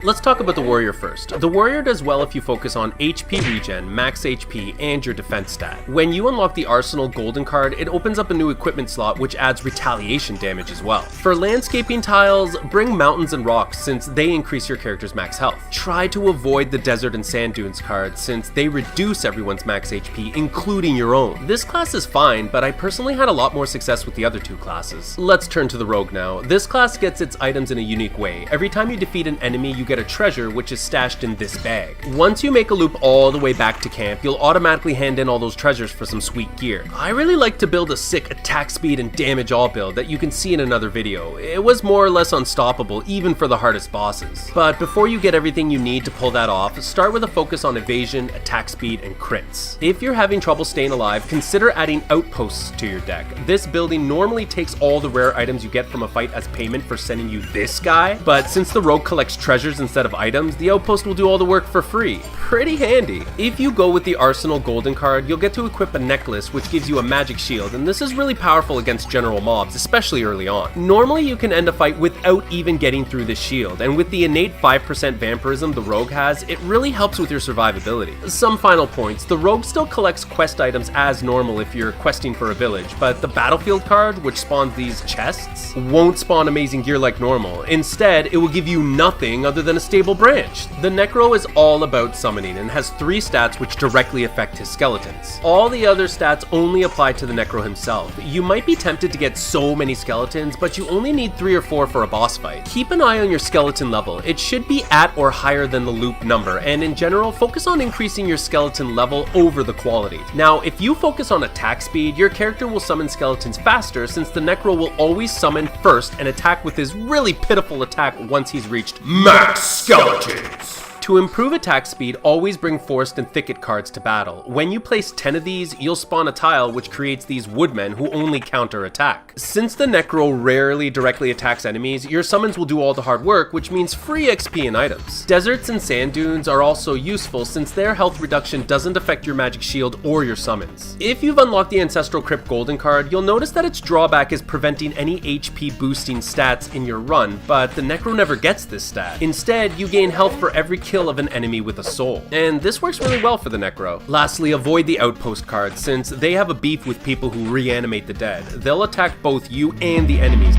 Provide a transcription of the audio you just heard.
Let's talk about the warrior first. The warrior does well if you focus on HP regen, max HP, and your defense stat. When you unlock the arsenal golden card, it opens up a new equipment slot which adds retaliation damage as well. For landscaping tiles, bring mountains and rocks since they increase your character's max health. Try to avoid the desert and sand dunes cards since they reduce everyone's max HP, including your own. This class is fine, but I personally had a lot more success with the other two classes. Let's turn to the rogue now. This class gets its items in a unique way. Every time you defeat an enemy, you get a treasure which is stashed in this bag. Once you make a loop all the way back to camp, you'll automatically hand in all those treasures for some sweet gear. I really like to build a sick attack speed and damage all build that you can see in another video. It was more or less unstoppable even for the hardest bosses. But before you get everything you need to pull that off, start with a focus on evasion, attack speed, and crits. If you're having trouble staying alive, consider adding outposts to your deck. This building normally takes all the rare items you get from a fight as payment for sending you this guy, but since the rogue collects treasures instead of items, the outpost will do all the work for free. Pretty handy. If you go with the arsenal golden card, you'll get to equip a necklace which gives you a magic shield, and this is really powerful against general mobs, especially early on. Normally you can end a fight without even getting through this shield, and with the innate 5% vampirism the rogue has, it really helps with your survivability. Some final points. The rogue still collects quest items as normal if you're questing for a village, but the battlefield card, which spawns these chests, won't spawn amazing gear like normal. Instead, it will give you nothing other than a stable branch. The Necro is all about summoning and has 3 stats which directly affect his skeletons. All the other stats only apply to the Necro himself. You might be tempted to get so many skeletons, but you only need 3 or 4 for a boss fight. Keep an eye on your skeleton level. It should be at or higher than the loop number, and in general, focus on increasing your skeleton level over the quality. Now, if you focus on attack speed, your character will summon skeletons faster since the Necro will always summon first and attack with his really pitiful attack once he's reached max skeletons. To improve attack speed, always bring Forest and Thicket cards to battle. When you place 10 of these, you'll spawn a tile which creates these woodmen who only counter attack. Since the Necro rarely directly attacks enemies, your summons will do all the hard work, which means free XP and items. Deserts and sand dunes are also useful since their health reduction doesn't affect your magic shield or your summons. If you've unlocked the Ancestral Crypt Golden card, you'll notice that its drawback is preventing any HP boosting stats in your run, but the Necro never gets this stat. Instead, you gain health for every kill of an enemy with a soul, and this works really well for the Necro. Lastly, avoid the Outpost cards since they have a beef with people who reanimate the dead. They'll attack both you and the enemies.